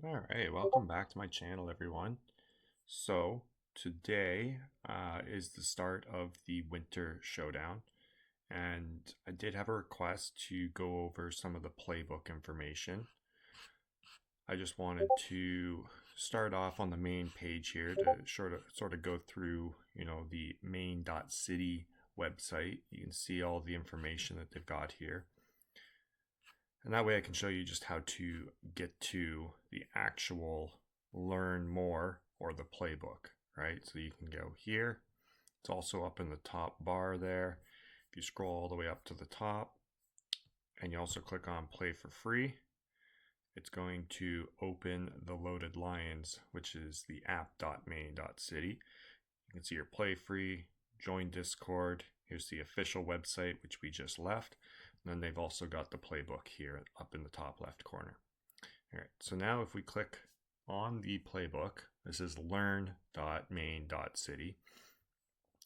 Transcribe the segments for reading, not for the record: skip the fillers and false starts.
All right, welcome back to my channel, everyone. So today is the start of the winter showdown, and I did have a request to go over some of the playbook information. I just wanted to start off on the main page here to sort of go through, the mane.city website. You can see all the information that they've got here. And that way I can show you just how to get to the actual learn more or the playbook, right? So you can go here. It's also up in the top bar there. If you scroll all the way up to the top and you also click on play for free, it's going to open the loaded lines, which is the app.mane.city. You can see your play free, join Discord. Here's the official website, which we just left. And then they've also got the playbook here up in the top left corner. All right, so now if we click on the playbook, this is learn.mane.city.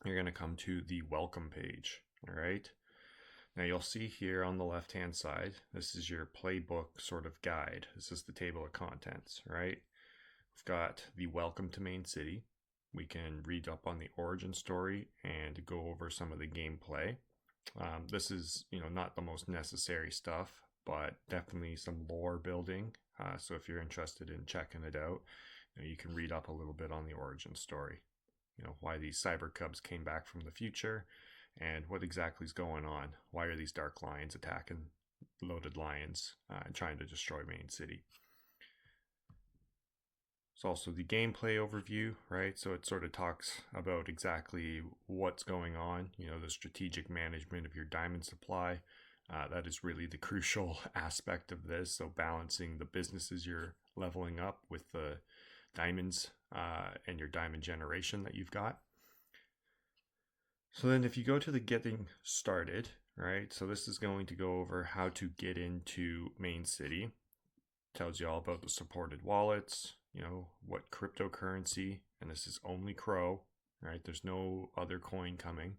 You're going to come to the welcome page. All right. Now you'll see here on the left hand side, this is your playbook sort of guide. This is the table of contents, right? We've got the welcome to Main City. We can read up on the origin story and go over some of the gameplay. This is, not the most necessary stuff, but definitely some lore building. So if you're interested in checking it out, you can read up a little bit on the origin story. Why these cyber cubs came back from the future and what exactly is going on. Why are these dark lions attacking loaded lions and trying to destroy Main City? It's also the gameplay overview, right? So it sort of talks about exactly what's going on, the strategic management of your diamond supply. That is really the crucial aspect of this. So balancing the businesses you're leveling up with the diamonds and your diamond generation that you've got. So then if you go to the getting started, right? So this is going to go over how to get into Main City. Tells you all about the supported wallets, what cryptocurrency, and this is only Crow, right? There's no other coin coming.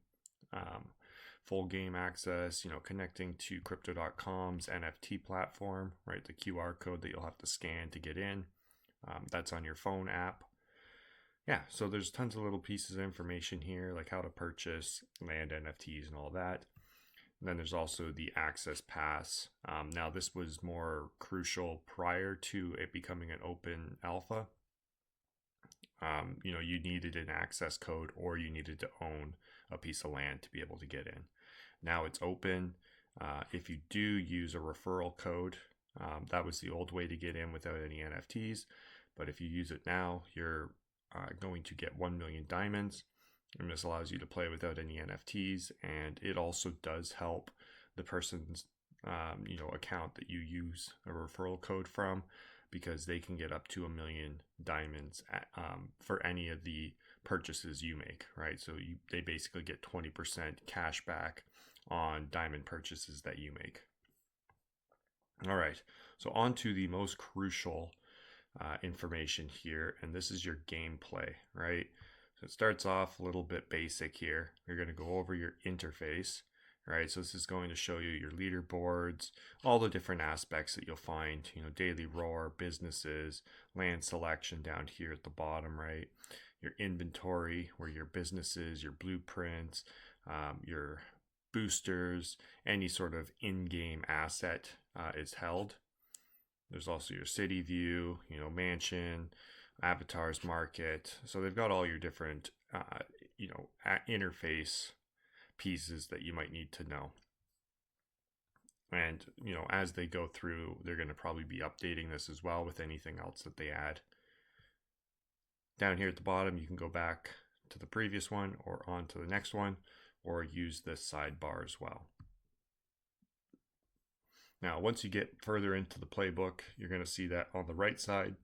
Full game access, connecting to crypto.com's NFT platform, right? The QR code that you'll have to scan to get in. That's on your phone app. Yeah, so there's tons of little pieces of information here, like how to purchase land NFTs and all that. And then there's also the access pass. Now this was more crucial prior to it becoming an open alpha. You needed an access code or you needed to own a piece of land to be able to get in. Now it's open. If you do use a referral code, that was the old way to get in without any NFTs. But if you use it now, you're going to get 1 million diamonds. And this allows you to play without any NFTs, and it also does help the person's account that you use a referral code from, because they can get up to 1 million diamonds for any of the purchases you make, right? So they basically get 20% cash back on diamond purchases that you make. All right, so on to the most crucial information here, and this is your gameplay, right? So it starts off a little bit basic here. You're going to go over your interface, right? So this is going to show you your leaderboards, all the different aspects that you'll find, daily roar, businesses, land selection down here at the bottom, right? Your inventory, where your businesses, your blueprints, your boosters, any sort of in-game asset is held. There's also your city view, mansion, avatars market. So they've got all your different, interface pieces that you might need to know. And, as they go through, they're going to probably be updating this as well with anything else that they add. Down here at the bottom, you can go back to the previous one or on to the next one, or use this sidebar as well. Now, once you get further into the playbook, you're going to see that on the right side,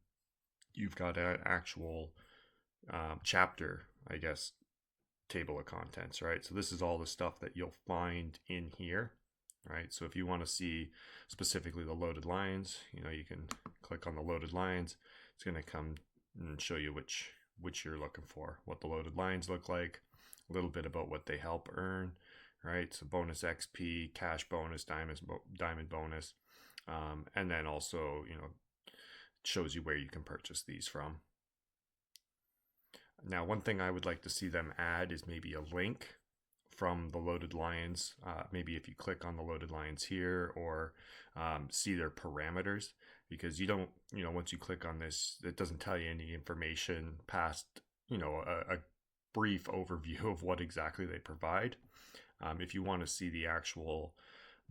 you've got an actual chapter, I guess, table of contents, right? So this is all the stuff that you'll find in here, right? So if you want to see specifically the loaded lines, you can click on the loaded lines. It's going to come and show you which you're looking for, what the loaded lines look like, a little bit about what they help earn, right? So bonus XP, cash bonus, diamond bonus, and then also, shows you where you can purchase these from. Now, one thing I would like to see them add is maybe a link from the loaded lions. Maybe if you click on the loaded lions here, or see their parameters, because you don't, once you click on this, it doesn't tell you any information past, a brief overview of what exactly they provide. If you want to see the actual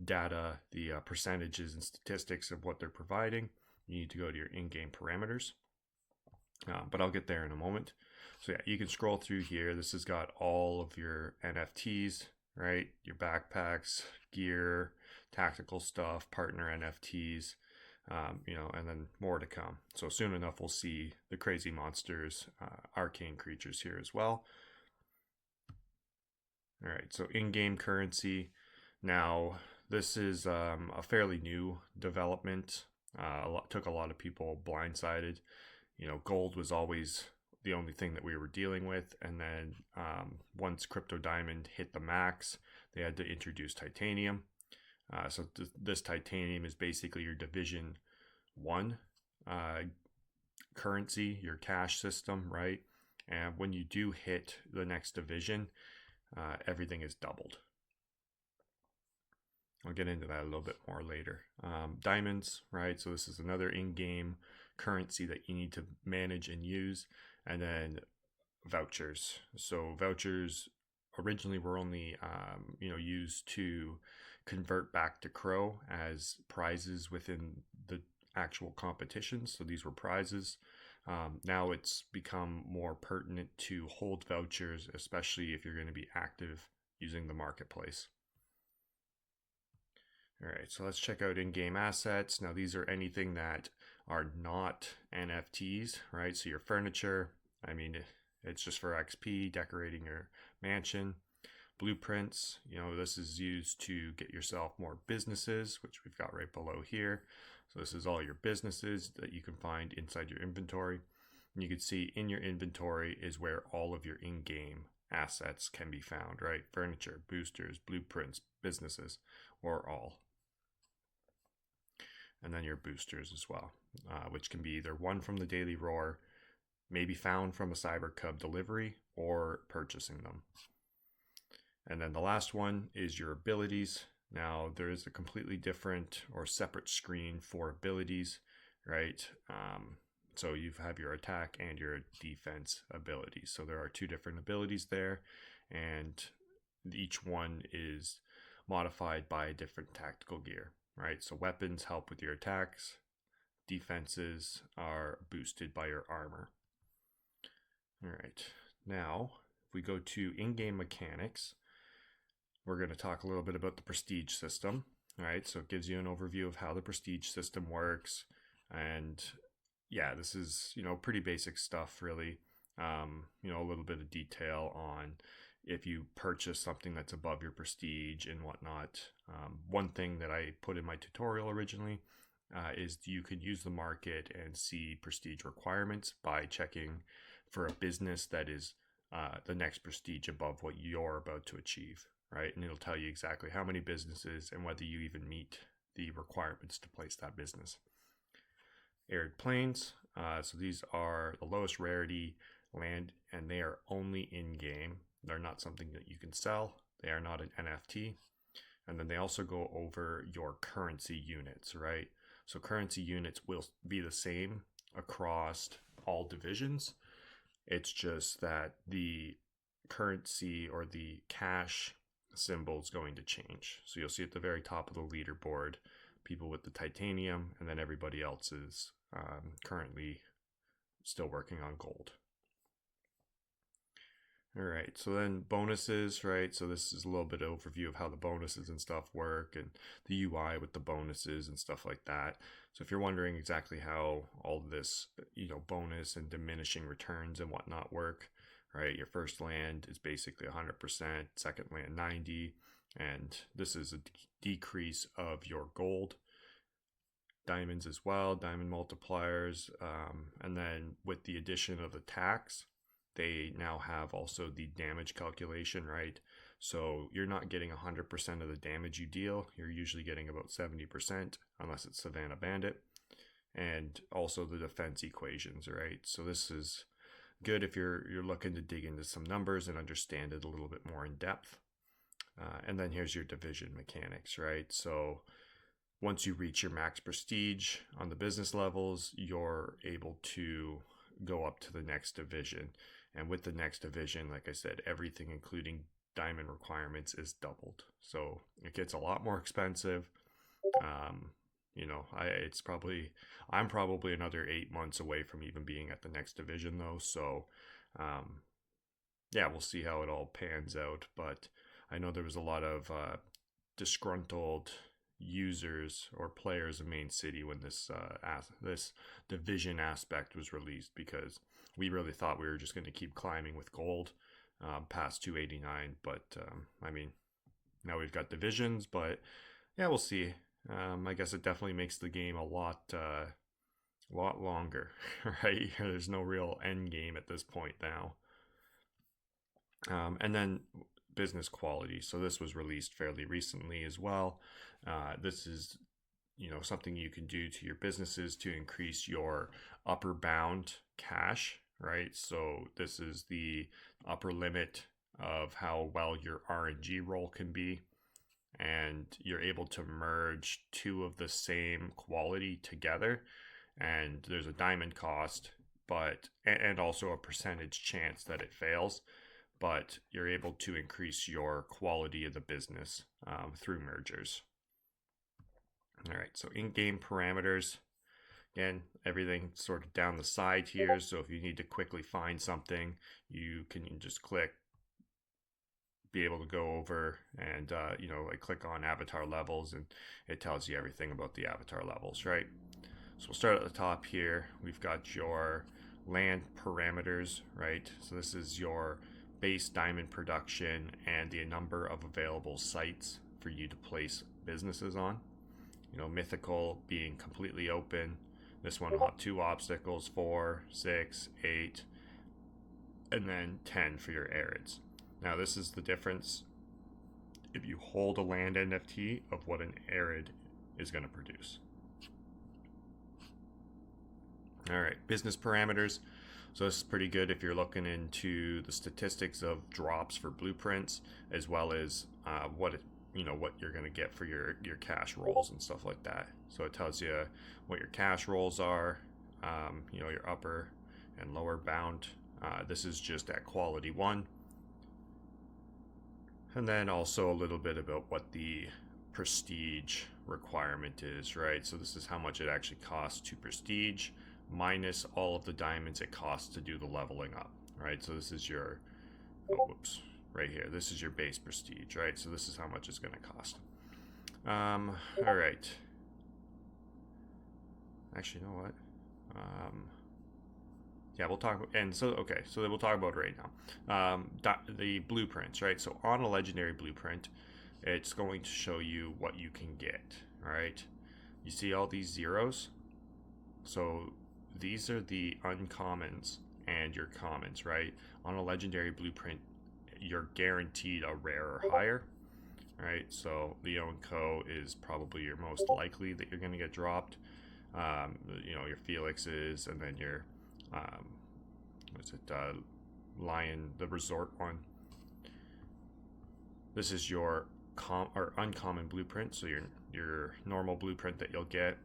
data, the percentages and statistics of what they're providing, you need to go to your in-game parameters. But I'll get there in a moment. So yeah, you can scroll through here. This has got all of your NFTs, right? Your backpacks, gear, tactical stuff, partner NFTs, and then more to come. So soon enough, we'll see the crazy monsters, arcane creatures here as well. All right, so in-game currency. Now, this is a fairly new development. Took a lot of people blindsided. Gold was always the only thing that we were dealing with, and then once Crypto Diamond hit the max, they had to introduce titanium. So this titanium is basically your Division 1 currency, your cash system, right? And when you do hit the next division, everything is doubled. I'll get into that a little bit more later. Diamonds, right? So this is another in-game currency that you need to manage and use. And then vouchers. So vouchers originally were only used to convert back to Crow as prizes within the actual competitions. So these were prizes. Now it's become more pertinent to hold vouchers, especially if you're going to be active using the marketplace. All right, so let's check out in-game assets. Now these are anything that are not NFTs, right? So your furniture, it's just for XP, decorating your mansion. Blueprints, this is used to get yourself more businesses, which we've got right below here. So this is all your businesses that you can find inside your inventory. And you can see in your inventory is where all of your in-game assets can be found, right? Furniture, boosters, blueprints, businesses, or all. And then your boosters as well, which can be either one from the Daily Roar, maybe found from a Cyber Cub delivery, or purchasing them. And then the last one is your abilities. Now there is a completely different or separate screen for abilities, right? So you have your attack and your defense abilities. So there are two different abilities there, and each one is modified by a different tactical gear, right? So weapons help with your attacks. Defenses are boosted by your armor. All right, now if we go to in-game mechanics, we're going to talk a little bit about the prestige system. All right, so it gives you an overview of how the prestige system works. And yeah, this is, pretty basic stuff, really. A little bit of detail on if you purchase something that's above your prestige and whatnot. One thing that I put in my tutorial originally is you can use the market and see prestige requirements by checking for a business that is the next prestige above what you're about to achieve, right? And it'll tell you exactly how many businesses and whether you even meet the requirements to place that business. Arid plains, so these are the lowest rarity land, and they are only in game. They're not something that you can sell. They are not an NFT. And then they also go over your currency units, right? So currency units will be the same across all divisions. It's just that the currency or the cash symbol is going to change. So you'll see at the very top of the leaderboard, people with the titanium, and then everybody else is currently still working on gold. All right, so then bonuses, right? So this is a little bit of overview of how the bonuses and stuff work, and the UI with the bonuses and stuff like that. So if you're wondering exactly how all this, bonus and diminishing returns and whatnot work, right? Your first land is basically 100%, second land 90, and this is a decrease of your gold. Diamonds as well, diamond multipliers, and then with the addition of the tax, they now have also the damage calculation, right? So you're not getting 100% of the damage you deal. You're usually getting about 70%, unless it's Savannah Bandit. and also the defense equations, right? So this is good if you're looking to dig into some numbers and understand it a little bit more in depth. And then here's your division mechanics, right? So once you reach your max prestige on the business levels, you're able to go up to the next division. And with the next division, like I said, everything including diamond requirements is doubled. So it gets a lot more expensive. I'm probably another 8 months away from even being at the next division though. So yeah, we'll see how it all pans out. But I know there was a lot of disgruntled users or players of Main City when this division aspect was released, because we really thought we were just going to keep climbing with gold past 289. But now we've got divisions. But yeah, we'll see. I guess it definitely makes the game a lot longer, right? There's no real end game at this point now. And then business quality. So this was released fairly recently as well. This is, something you can do to your businesses to increase your upper bound cash, right? So this is the upper limit of how well your RNG roll can be. And you're able to merge two of the same quality together. And there's a diamond cost, and also a percentage chance that it fails. But you're able to increase your quality of the business through mergers. All right, so in-game parameters. Again, everything sort of down the side here. So if you need to quickly find something, you can just be able to go over and click on avatar levels, and it tells you everything about the avatar levels, right? So we'll start at the top here. We've got your land parameters, right? So this is your base diamond production and the number of available sites for you to place businesses on. Mythical being completely open. This one will have 2 obstacles, 4, 6, 8, and then 10 for your arids. Now this is the difference if you hold a land NFT of what an arid is going to produce. All right, business parameters. So this is pretty good if you're looking into the statistics of drops for blueprints, as well as what you're going to get for your cash rolls and stuff like that. So it tells you what your cash rolls are, your upper and lower bound. This is just at quality 1. And then also a little bit about what the prestige requirement is, right? So this is how much it actually costs to prestige, minus all of the diamonds it costs to do the leveling up, right? So this is your, right here. This is your base prestige, right? So this is how much it's going to cost. All right. Actually, you know what? Yeah, we'll talk. So we'll talk about it right now. The blueprints, right? So on a legendary blueprint, it's going to show you what you can get, right? You see all these zeros? So these are the uncommons and your commons, right? On a legendary blueprint, you're guaranteed a rare or higher, right? So Leo and Co is probably your most likely that you're going to get dropped. Your Felixes, and then your Lion, the resort one. This is your uncommon blueprint, so your normal blueprint that you'll get.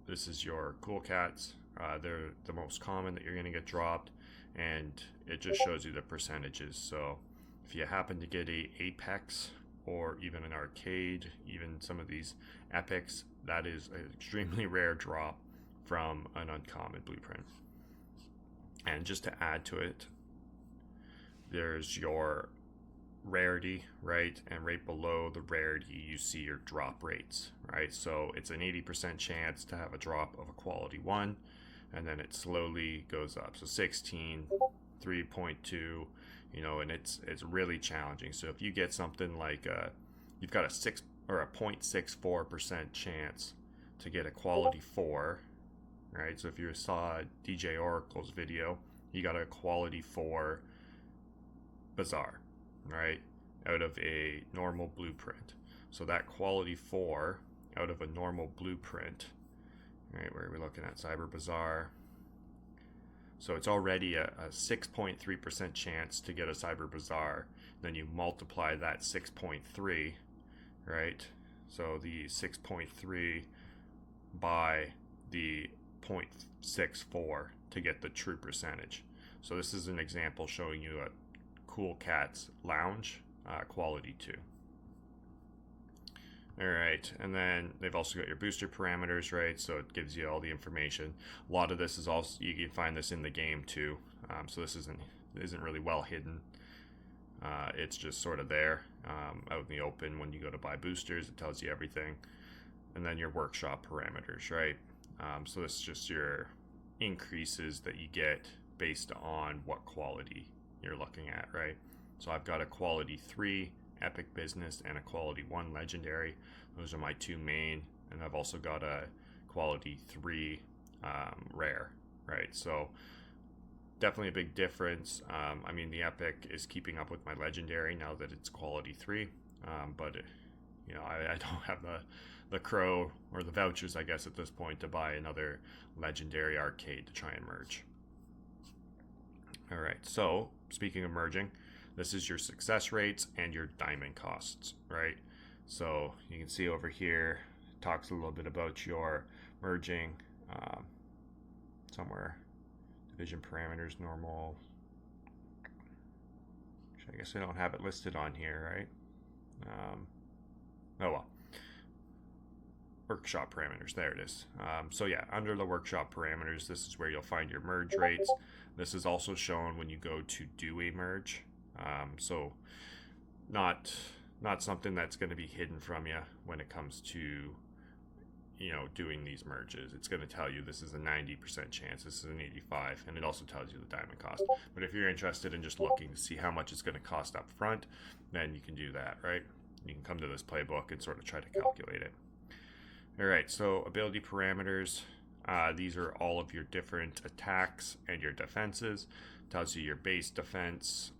This is your cool cats. They're the most common that you're going to get dropped, and it just shows you the percentages. So if you happen to get a Apex or even an arcade, even some of these epics, that is an extremely rare drop from an uncommon blueprint. And just to add to it, there's your rarity, right? And right below the rarity, you see your drop rates, right? So it's an 80% chance to have a drop of a quality 1, and then it slowly goes up. So 16, 3.2, and it's really challenging. So if you get something like you've got a 6 or a 0.64% chance to get a quality 4, right? So if you saw DJ Oracle's video, he got a quality 4 Bazaar, right, out of a normal blueprint. So that quality 4 out of a normal blueprint All right, where are we looking at? Cyber Bazaar. So it's already a 6.3% chance to get a Cyber Bazaar. Then you multiply that 6.3, right? So the 6.3 by the 0.64 to get the true percentage. So this is an example showing you a Cool Cats Lounge, quality 2. All right, and then they've also got your booster parameters, right? So it gives you all the information. A lot of this is also, you can find this in the game too. So this isn't really well hidden. It's just sort of there out in the open. When you go to buy boosters, it tells you everything. And then your workshop parameters, right? So this is just your increases that you get based on what quality you're looking at, right? So I've got a quality 3 epic business and a quality 1 legendary. Those are my 2 main, and I've also got a quality 3 rare, right? So definitely a big difference. I mean, the epic is keeping up with my legendary now that it's quality 3, but you know, I don't have the crow or the vouchers, I guess, at this point to buy another legendary arcade to try and merge. All right, so speaking of merging, this is your success rates and your diamond costs, right? So you can see over here, it talks a little bit about your merging somewhere. Division parameters, normal. I guess I don't have it listed on here, right? Oh well. Workshop parameters, there it is. So yeah, under the workshop parameters, this is where you'll find your merge rates. This is also shown when you go to do a merge. So not something that's going to be hidden from you when it comes to, you know, doing these merges. It's going to tell you this is a 90% chance, this is an 85, and it also tells you the diamond cost. But if you're interested in just looking to see how much it's going to cost up front, then you can do that, right? You can come to this playbook and sort of try to calculate it. All right, so ability parameters. These are all of your different attacks and your defenses. Tells you your base defense,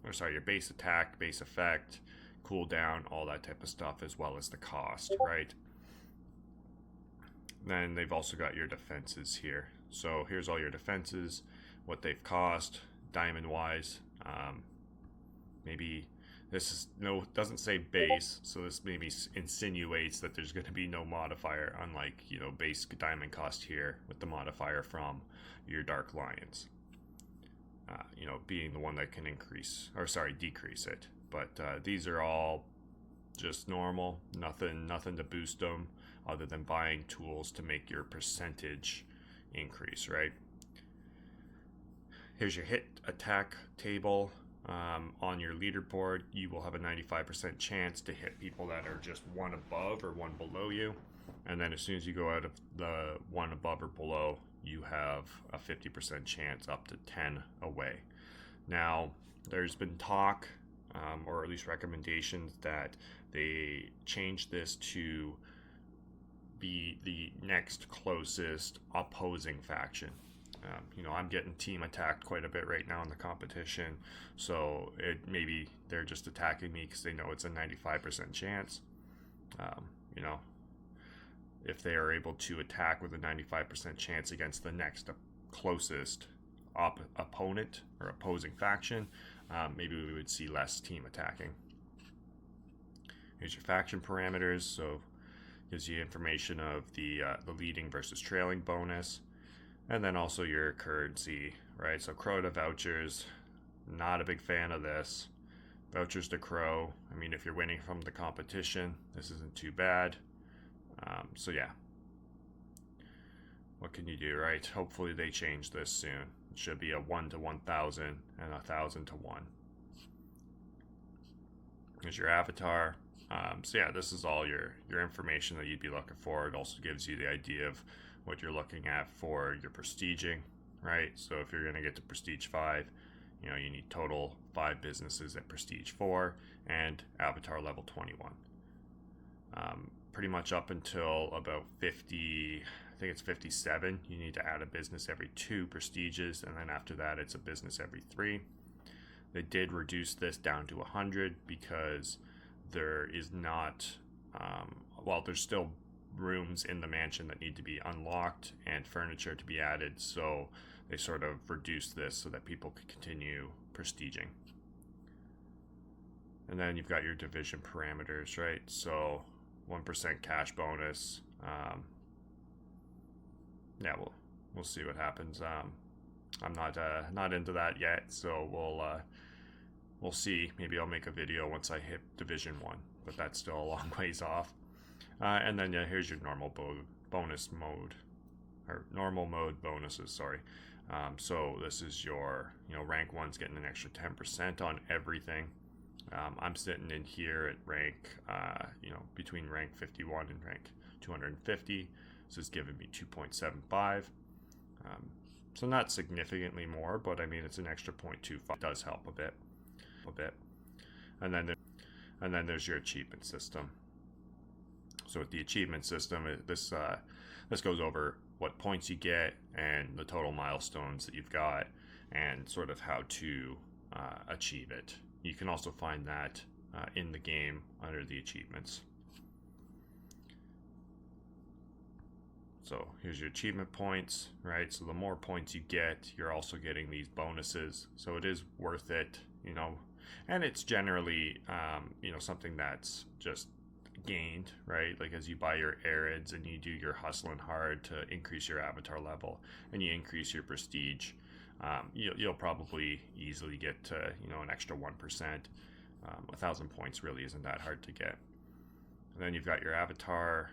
your base attack, base effect, cooldown, all that type of stuff, as well as the cost, right? Then they've also got your defenses here. So here's all your defenses, what they've cost, diamond wise. Maybe this doesn't say base, so this maybe insinuates that there's going to be no modifier, unlike, you know, base diamond cost here with the modifier from your Dark Lions. You know, being the one that can decrease it. But these are all just normal, nothing to boost them other than buying tools to make your percentage increase, right? Here's your hit attack table. On your leaderboard, you will have a 95% chance to hit people that are just one above or one below you. And then as soon as you go out of the one above or below, you have a 50% chance up to 10 away. Now, there's been talk, or at least recommendations, that they change this to be the next closest opposing faction. You know, I'm getting team attacked quite a bit right now in the competition, so maybe they're just attacking me because they know it's a 95% chance. You know, if they are able to attack with a 95% chance against the next closest opponent or opposing faction, maybe we would see less team attacking. Here's your faction parameters, so gives you information of the leading versus trailing bonus. And then also your currency, right? So Crow to vouchers, not a big fan of this. Vouchers to Crow, I mean, if you're winning from the competition, this isn't too bad. So yeah, what can you do, right? Hopefully they change this soon. It should be a 1 to 1,000 and 1,000 to 1. Here's your avatar. So yeah, this is all your information that you'd be looking for. It also gives you the idea of what you're looking at for your prestiging, right? So if you're going to get to prestige 5, you know, you need total 5 businesses at prestige 4 and avatar level 21. Pretty much up until about 50, I think it's 57, you need to add a business every 2 prestiges, and then after that it's a business every 3. They did reduce this down to 100 because there is not, there's still rooms in the mansion that need to be unlocked and furniture to be added, so they sort of reduced this so that people could continue prestiging. And then you've got your division parameters, right? So 1% cash bonus. Yeah, we'll see what happens. I'm not into that yet, so we'll see. Maybe I'll make a video once I hit Division 1, but that's still a long ways off. And then here's your normal bonus mode, or normal mode bonuses, sorry. So this is your, rank 1's getting an extra 10% on everything. I'm sitting in here at rank, between rank 51 and rank 250. This is giving me 2.75. So not significantly more, but I mean, it's an extra 0.25. It does help a bit. And then there's your achievement system. So with the achievement system, this goes over what points you get and the total milestones that you've got, and sort of how to achieve it. You can also find that in the game under the achievements. So here's your achievement points, right? So the more points you get, you're also getting these bonuses. So it is worth it, and it's generally, something that's just gained, right? Like as you buy your arids and you do your hustling hard to increase your avatar level and you increase your prestige, you'll probably easily get to, an extra 1%. 1,000 points really isn't that hard to get. And then you've got your avatar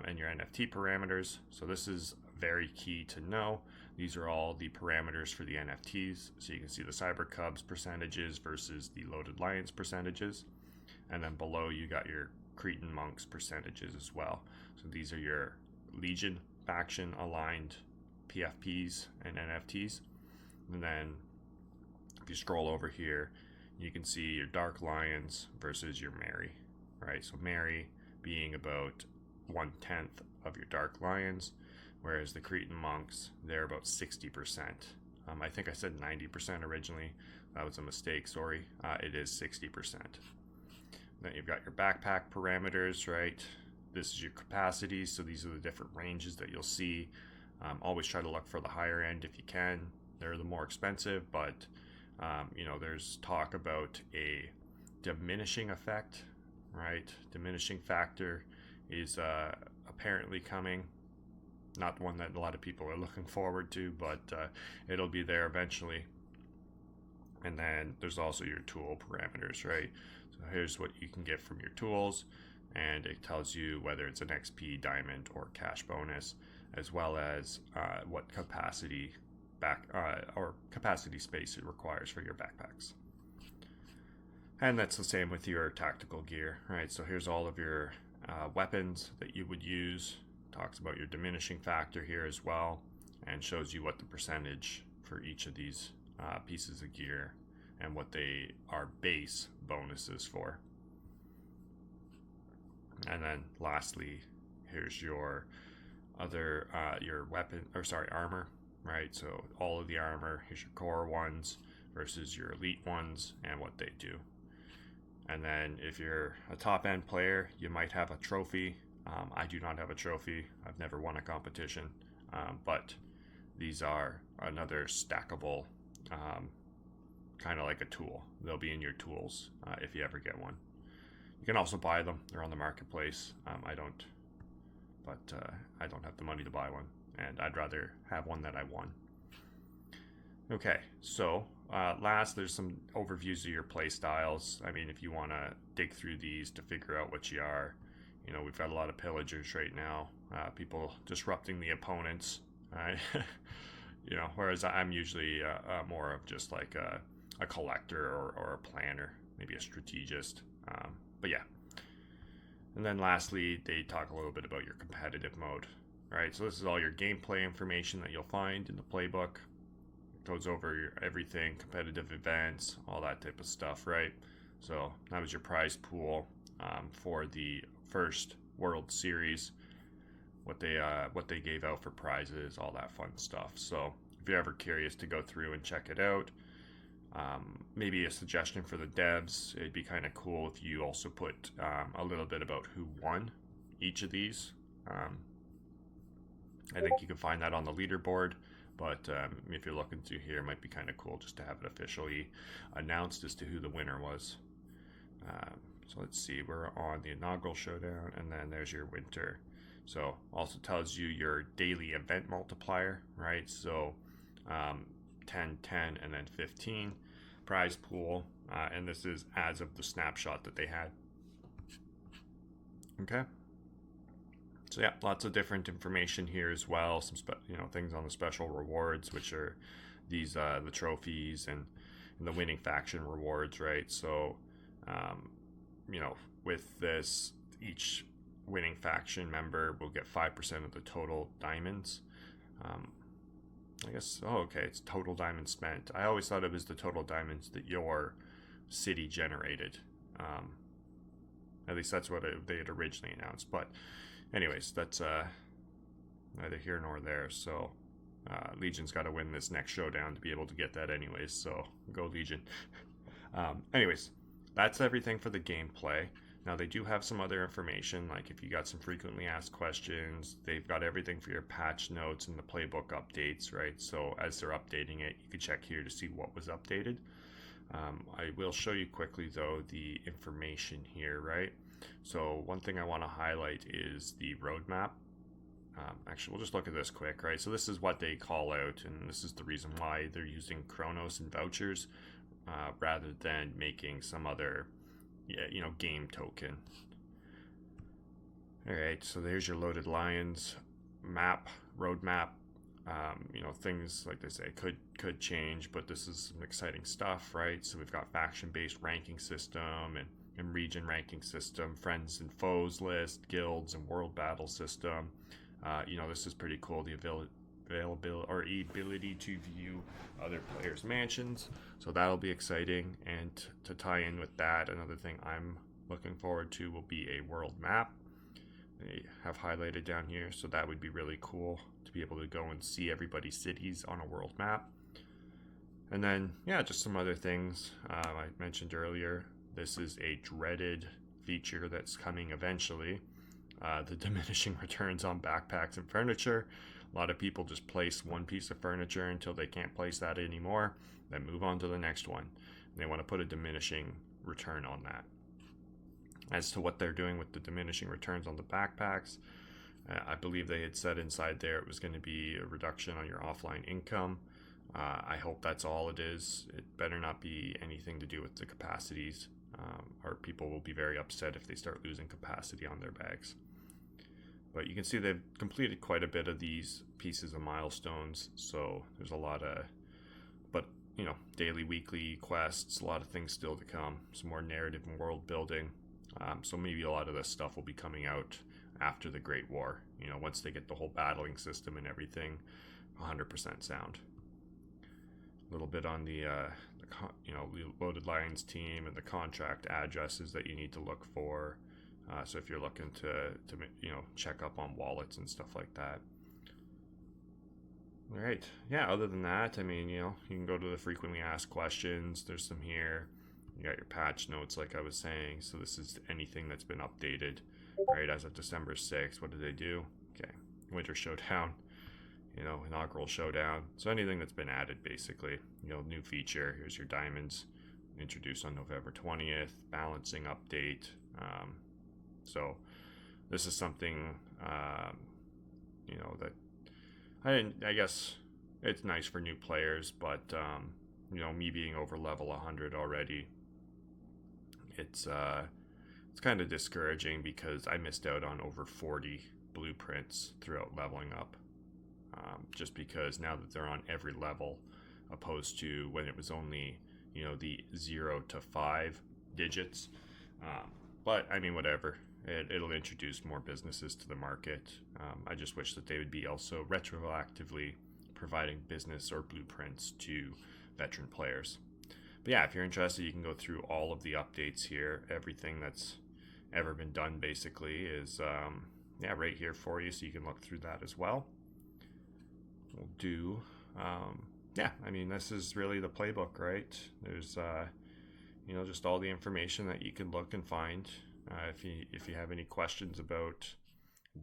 and your NFT parameters. So this is very key to know. These are all the parameters for the NFTs. So you can see the Cyber Cubs percentages versus the Loaded Lions percentages. And then below you got your Cretan Monks percentages as well. So these are your Legion faction aligned PFPs and NFTs. And then if you scroll over here, you can see your Dark Lions versus your Mary, right? So Mary being about 1/10 of your Dark Lions, whereas the Cretan Monks, they're about 60%. I think I said 90% originally. That was a mistake, sorry. It is 60%. Then you've got your backpack parameters, right? This is your capacity, so these are the different ranges that you'll see. Always try to look for the higher end if you can. They're the more expensive, but there's talk about a diminishing effect, right? Diminishing factor is apparently coming. Not one that a lot of people are looking forward to, but it'll be there eventually. And then there's also your tool parameters, right? So here's what you can get from your tools, and it tells you whether it's an XP, diamond, or cash bonus, as well as what capacity capacity space it requires for your backpacks. And that's the same with your tactical gear, right? So here's all of your weapons that you would use. Talks about your diminishing factor here as well, and shows you what the percentage for each of these pieces of gear and what they are base bonuses for. And then lastly, here's your other your armor, right? So all of the armor, here's your core ones versus your elite ones and what they do. And then if you're a top end player, you might have a trophy. I do not have a trophy. I've never won a competition, but these are another stackable, kind of like a tool. They'll be in your tools if you ever get one. You can also buy them. They're on the marketplace. I don't have the money to buy one, and I'd rather have one that I won. Okay, so last, there's some overviews of your play styles. I mean, if you want to dig through these to figure out what you are, we've got a lot of pillagers right now, people disrupting the opponents, right? Whereas I'm usually more of just like a collector or a planner, maybe a strategist. But yeah. And then lastly, they talk a little bit about your competitive mode, right? So this is all your gameplay information that you'll find in the playbook. It goes over everything, competitive events, all that type of stuff, right? So that was your prize pool for the first World Series, what they gave out for prizes, all that fun stuff. So if you're ever curious to go through and check it out, maybe a suggestion for the devs, it'd be kind of cool if you also put a little bit about who won each of these I think you can find that on the leaderboard, but if you're looking through here, it might be kind of cool just to have it officially announced as to who the winner was. So let's see, we're on the inaugural showdown, and then there's your winter. So also tells you your daily event multiplier, right? So 10, 10, and then 15 prize pool, and this is as of the snapshot that they had. Okay. So yeah, lots of different information here as well. Some things on the special rewards, which are these the trophies and the winning faction rewards, right? So with this, each winning faction member will get 5% of the total diamonds. I guess, okay, it's total diamonds spent. I always thought it was the total diamonds that your city generated. At least that's what they had originally announced. But anyways, that's neither here nor there. So Legion's got to win this next showdown to be able to get that anyways. So go Legion. Anyways, that's everything for the gameplay. Now they do have some other information, like if you got some frequently asked questions, they've got everything for your patch notes and the playbook updates, right? So as they're updating it, you can check here to see what was updated. I will show you quickly though the information here, right? So one thing I want to highlight is the roadmap. Actually, we'll just look at this quick, right? So this is what they call out, and this is the reason why they're using Chronos and vouchers rather than making some other game token. All right, so there's your Loaded Lions map, roadmap. Things like they say could change, but this is some exciting stuff, right? So we've got faction-based ranking system and region ranking system, friends and foes list, guilds and world battle system. This is pretty cool. The availability or ability to view other players' mansions, so that'll be exciting. And to tie in with that, another thing I'm looking forward to will be a world map. They have highlighted down here, so that would be really cool to be able to go and see everybody's cities on a world map. And then just some other things I mentioned earlier. This is a dreaded feature that's coming eventually. The diminishing returns on backpacks and furniture. A lot of people just place one piece of furniture until they can't place that anymore, then move on to the next one. And they want to put a diminishing return on that. As to what they're doing with the diminishing returns on the backpacks, I believe they had said inside there it was going to be a reduction on your offline income. I hope that's all it is. It better not be anything to do with the capacities, or people will be very upset if they start losing capacity on their bags. But you can see they've completed quite a bit of these pieces of milestones, so there's a lot of, daily, weekly quests, a lot of things still to come, some more narrative and world building. So maybe a lot of this stuff will be coming out after the Great War, once they get the whole battling system and everything 100% sound. A little bit on the Loaded Lions team and the contract addresses that you need to look for. So if you're looking to check up on wallets and stuff like that. All right. Yeah, other than that, you can go to the frequently asked questions. There's some here. You got your patch notes, like I was saying. So this is anything that's been updated, right, as of December 6th. What did they do? Okay. Winter Showdown, inaugural showdown. So anything that's been added, basically. New feature. Here's your diamonds introduced on November 20th. Balancing update. So this is something, that I guess it's nice for new players, but, me being over level 100 already, it's kind of discouraging because I missed out on over 40 blueprints throughout leveling up, just because now that they're on every level, opposed to when it was only, the 0 to 5 digits. But whatever. It'll introduce more businesses to the market. I just wish that they would be also retroactively providing business or blueprints to veteran players. But yeah, if you're interested, you can go through all of the updates here. Everything that's ever been done basically is right here for you, so you can look through that as well. We'll do this is really the playbook, right? There's just all the information that you can look and find. If you have any questions about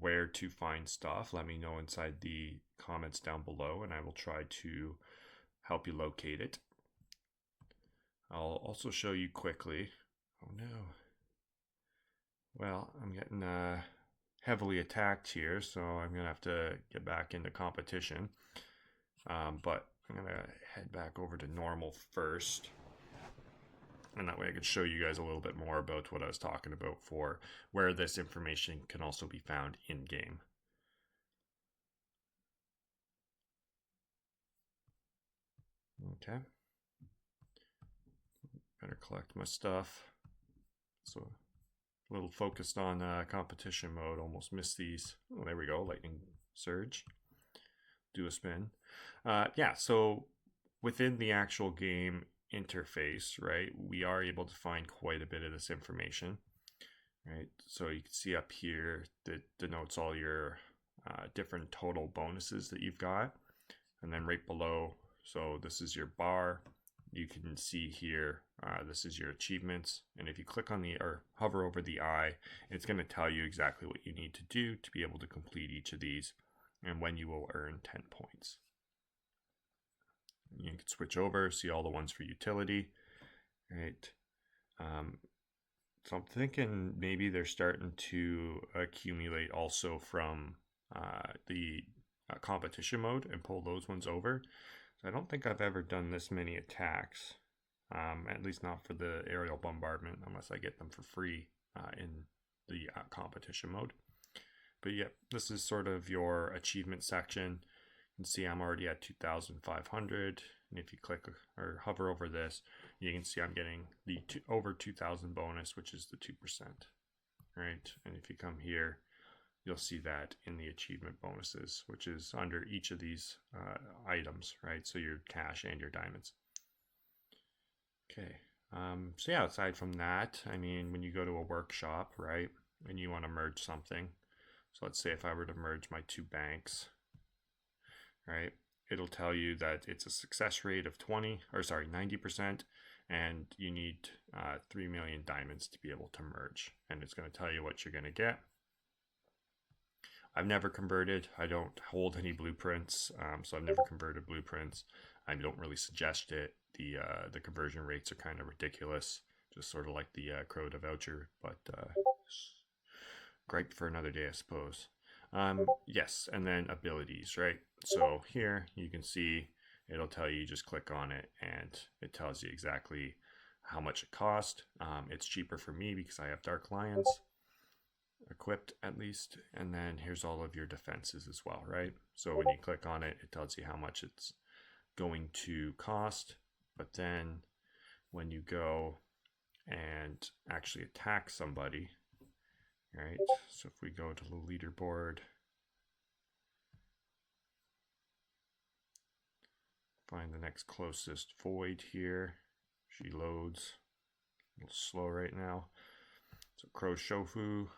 where to find stuff, let me know inside the comments down below, and I will try to help you locate it. I'll also show you quickly. Oh no. Well, I'm getting heavily attacked here, so I'm going to have to get back into competition. But I'm going to head back over to normal first. And that way I could show you guys a little bit more about what I was talking about for where this information can also be found in-game. Okay. Better collect my stuff. So a little focused on competition mode. Almost missed these. Oh, there we go. Lightning surge. Do a spin. Yeah, so within the actual game interface, right, we are able to find quite a bit of this information, right? So you can see up here that denotes all your different total bonuses that you've got. And then right below, so this is your bar. You can see here, this is your achievements. And if you click on the, or hover over the eye, it's going to tell you exactly what you need to do to be able to complete each of these and when you will earn 10 points. You can switch over, see all the ones for utility, right? So I'm thinking maybe they're starting to accumulate also from the competition mode and pull those ones over. So I don't think I've ever done this many attacks, at least not for the aerial bombardment, unless I get them for free in the competition mode. But yeah, this is sort of your achievement section. You can see I'm already at 2,500, and if you click or hover over this, you can see I'm getting the over 2,000 bonus, which is the 2%, right? And if you come here, you'll see that in the achievement bonuses, which is under each of these items, right? So your cash and your diamonds. Okay, so yeah, aside from that, I mean, when you go to a workshop, right, and you want to merge something, so let's say if I were to merge my two banks, right, it'll tell you that it's a success rate of 90%, and you need 3 million diamonds to be able to merge, and it's going to tell you what you're going to get. I've never converted. I don't hold any blueprints, so I've never converted blueprints. I don't really suggest it. The conversion rates are kind of ridiculous, just sort of like the Crota voucher, but gripe for another day, I suppose. Yes, and then abilities, right? So here you can see it'll tell you, just click on it and it tells you exactly how much it cost. It's cheaper for me because I have Dark Lions equipped at least, and then here's all of your defenses as well, right? So when you click on it, it tells you how much it's going to cost, but then when you go and actually attack somebody, right? So if we go to the leaderboard, find the next closest void here. She loads a little slow right now. So Crow Shofu,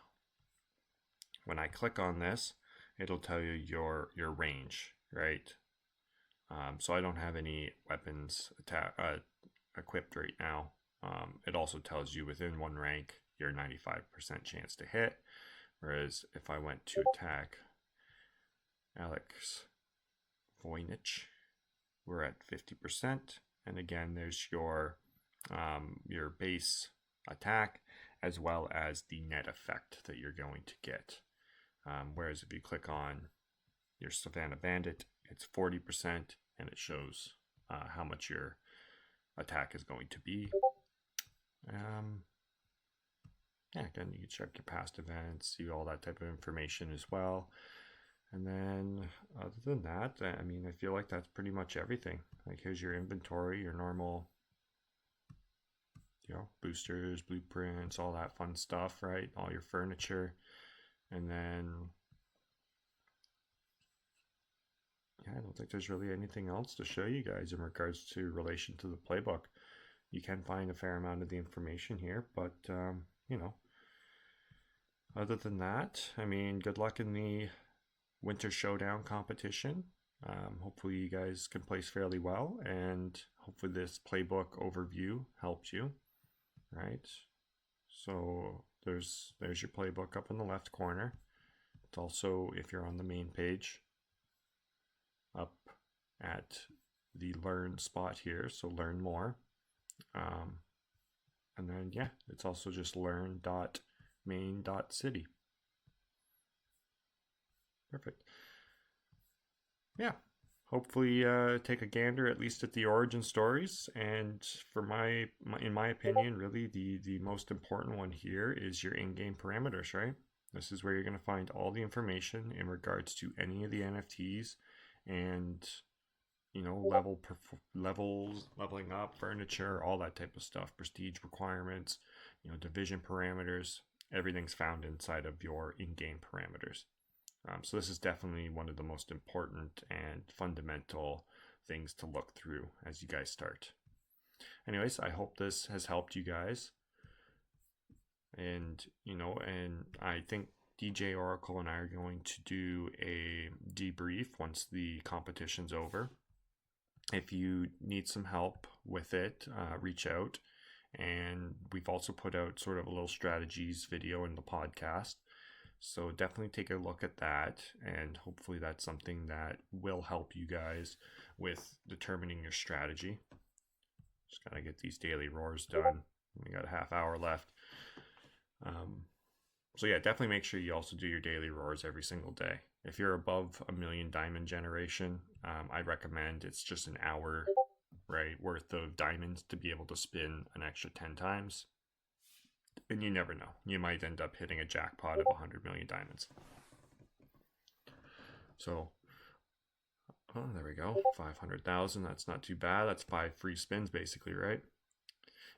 when I click on this, it'll tell you your range, right? So I don't have any weapons equipped right now. It also tells you within one rank, your 95% chance to hit. Whereas if I went to attack Alex Voynich, we're at 50%. And again, there's your base attack as well as the net effect that you're going to get. Whereas if you click on your Savannah Bandit, it's 40%, and it shows how much your attack is going to be. Yeah, again, you can check your past events, see all that type of information as well. And then other than that, I mean, I feel like that's pretty much everything. Like here's your inventory, your normal, boosters, blueprints, all that fun stuff, right? All your furniture. And then, yeah, I don't think there's really anything else to show you guys in regards to relation to the playbook. You can find a fair amount of the information here, but, other than that, I mean, good luck in the Winter Showdown competition. Hopefully you guys can place fairly well, and hopefully this playbook overview helps you, right? So there's your playbook up in the left corner. It's also, if you're on the main page, up at the learn spot here, so learn more. And then, yeah, it's also just learn.mane.city. Perfect. Yeah, hopefully take a gander at least at the origin stories. And for in my opinion, really the most important one here is your in-game parameters, right? This is where you're going to find all the information in regards to any of the NFTs and, you know, levels, leveling up, furniture, all that type of stuff, prestige requirements, you know, division parameters. Everything's found inside of your in-game parameters. So this is definitely one of the most important and fundamental things to look through as you guys start. Anyways, I hope this has helped you guys. And, you know, and I think DJ Oracle and I are going to do a debrief once the competition's over. If you need some help with it, reach out. And we've also put out sort of a little strategies video in the podcast. So definitely take a look at that, and hopefully that's something that will help you guys with determining your strategy. Just gotta get these daily roars done. We got a half hour left. So yeah, definitely make sure you also do your daily roars every single day. If you're above 1,000,000 diamond generation, I recommend it's just an hour, right, worth of diamonds to be able to spin an extra 10 times. And you never know. You might end up hitting a jackpot of 100,000,000 diamonds. So, oh, there we go. 500,000. That's not too bad. That's 5 free spins basically, right?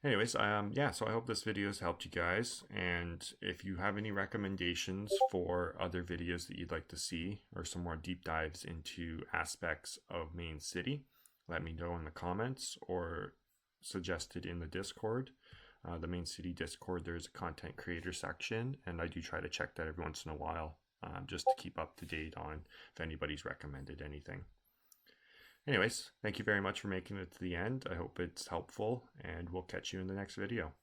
Anyways, yeah, so I hope this video has helped you guys. And if you have any recommendations for other videos that you'd like to see, or some more deep dives into aspects of Main City, let me know in the comments or suggest it in the Discord. The Main City Discord, there's a content creator section, and I do try to check that every once in a while, just to keep up to date on if anybody's recommended anything. Anyways, thank you very much for making it to the end. I hope it's helpful, and we'll catch you in the next video.